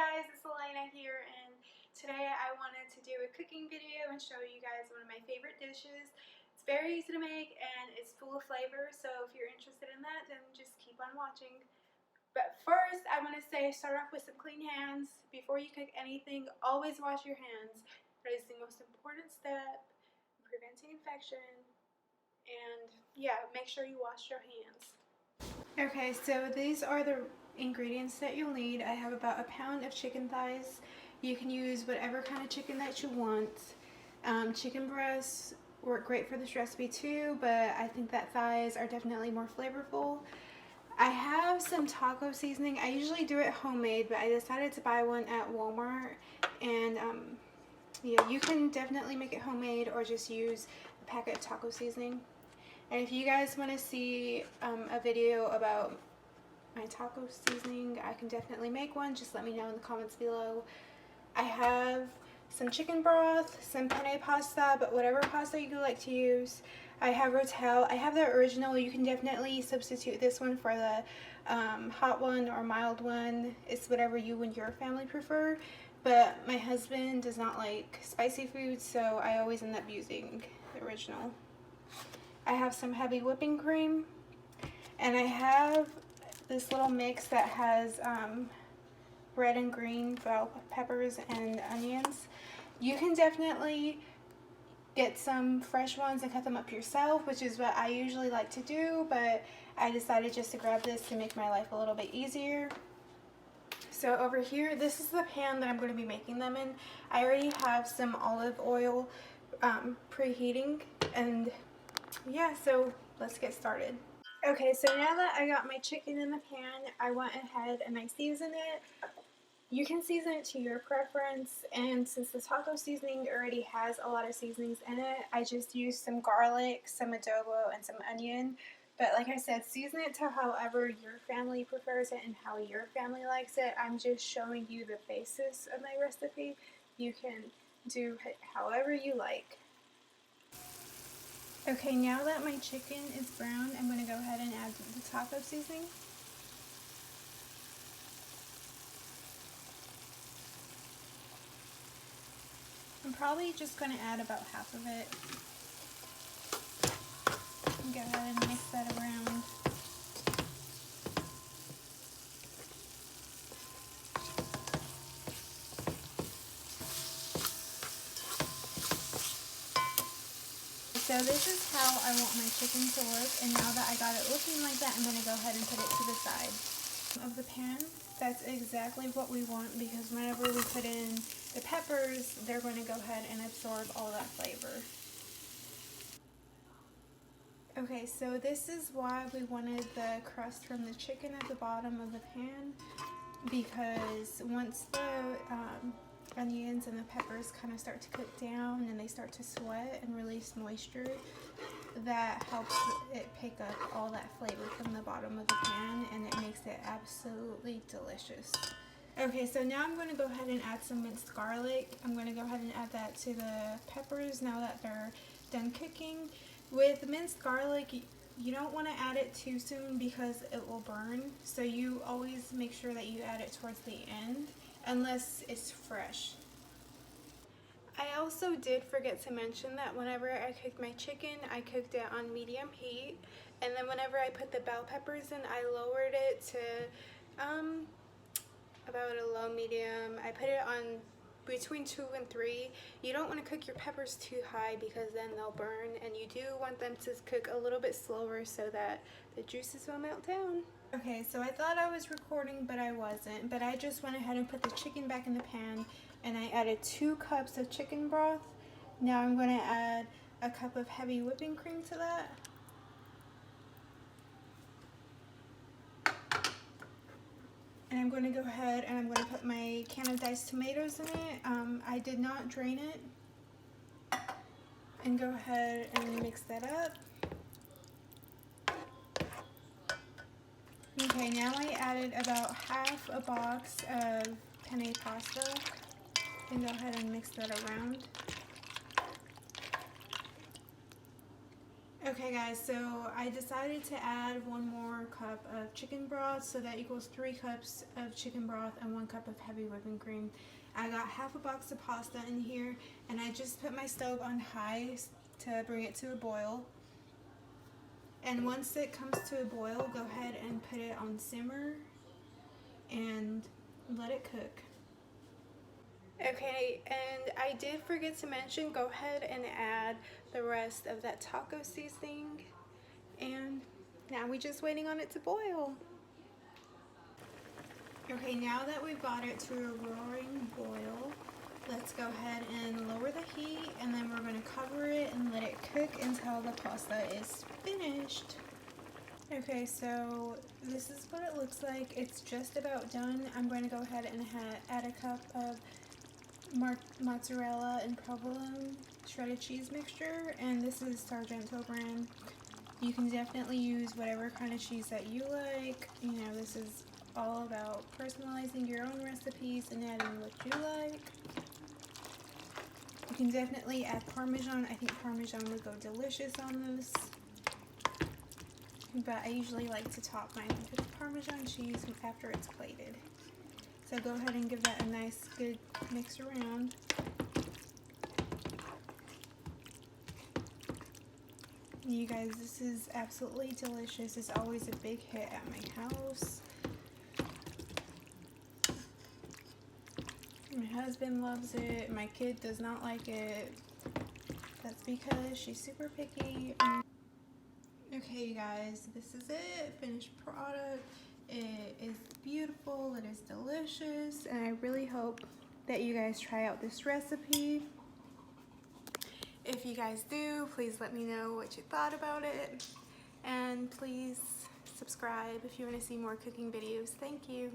guys, it's Elena here, and today I wanted to do a cooking video and show you guys one of my favorite dishes. It's very easy to make and it's full of flavor, so if you're interested in that, then just keep on watching. But first, I want to say start off with some clean hands. Before you cook anything, always wash your hands. That is the most important step in preventing infection, and yeah, make sure you wash your hands. Okay, so these are the ingredients that you'll need. I have about a pound of chicken thighs. You can use whatever kind of chicken that you want. Chicken breasts work great for this recipe too, but I think that thighs are definitely more flavorful. I have some taco seasoning. I usually do it homemade, but I decided to buy one at Walmart, and yeah, you can definitely make it homemade or just use a packet of taco seasoning. And if you guys want to see a video about my taco seasoning, I can definitely make one. Just let me know in the comments below. I have some chicken broth, some penne pasta, but whatever pasta you like to use. I have Rotel. I have the original. You can definitely substitute this one for the hot one or mild one. It's whatever you and your family prefer. But my husband does not like spicy food, so I always end up using the original. I have some heavy whipping cream, and I have this little mix that has red and green bell peppers and onions. You can definitely get some fresh ones and cut them up yourself, which is what I usually like to do, but I decided just to grab this to make my life a little bit easier. So over here, this is the pan that I'm going to be making them in. I already have some olive oil preheating, and yeah, so let's get started. Okay, so now that I got my chicken in the pan, I went ahead and I seasoned it. You can season it to your preference, and since the taco seasoning already has a lot of seasonings in it, I just used some garlic, some adobo, and some onion. But like I said, season it to however your family prefers it and how your family likes it. I'm just showing you the basis of my recipe. You can do it however you like. Okay, now that my chicken is brown, I'm going to go ahead and add the taco seasoning. I'm probably just going to add about half of it. And go ahead and mix that around. So this is how I want my chicken to look, and now that I got it looking like that, I'm going to go ahead and put it to the side of the pan. That's exactly what we want, because whenever we put in the peppers, they're going to go ahead and absorb all that flavor. Okay, so this is why we wanted the crust from the chicken at the bottom of the pan, because once the onions and the peppers kind of start to cook down and they start to sweat and release moisture, that helps it pick up all that flavor from the bottom of the pan, and it makes it absolutely delicious. Okay, so now I'm going to go ahead and add some minced garlic. I'm going to go ahead and add that to the peppers now that they're done cooking. With minced garlic, you don't want to add it too soon because it will burn, so you always make sure that you add it towards the end unless it's fresh. I also did forget to mention that whenever I cooked my chicken, I cooked it on medium heat, and then whenever I put the bell peppers in, I lowered it to about a low medium. I put it on between 2 and 3. You don't want to cook your peppers too high because then they'll burn, and you do want them to cook a little bit slower so that the juices will melt down. Okay, so I thought I was recording, but I wasn't. But I just went ahead and put the chicken back in the pan, and I added 2 cups of chicken broth. Now I'm going to add a cup of heavy whipping cream to that. And I'm going to go ahead and I'm going to put my can of diced tomatoes in it. I did not drain it. And go ahead and mix that up. Okay, now I added about half a box of penne pasta, and go ahead and mix that around. Okay guys, so I decided to add 1 more cup of chicken broth, so that equals 3 cups of chicken broth and 1 cup of heavy whipping cream. I got half a box of pasta in here, and I just put my stove on high to bring it to a boil. And once it comes to a boil, go ahead and put it on simmer and let it cook. Okay, and I did forget to mention, go ahead and add the rest of that taco seasoning, and now we're just waiting on it to boil. Okay, now that we've got it to a roaring boil, let's go ahead and lower the heat, and then we're going to cover it and let it cook until the pasta is finished. Okay, so this is what it looks like. It's just about done. I'm going to go ahead and add a cup of mozzarella and provolone shredded cheese mixture, and this is Sargento brand. You can definitely use whatever kind of cheese that you like. You know, this is all about personalizing your own recipes and adding what you like. You can definitely add Parmesan. I think Parmesan would go delicious on this, but I usually like to top mine with Parmesan cheese after it's plated. So go ahead and give that a nice good mix around. You guys, this is absolutely delicious. It's always a big hit at my house. My husband loves it. My kid does not like it. That's because she's super picky. Okay, you guys, this is it. Finished product. It is beautiful, it is delicious, and I really hope that you guys try out this recipe. If you guys do, please let me know what you thought about it, and please subscribe if you want to see more cooking videos. Thank you.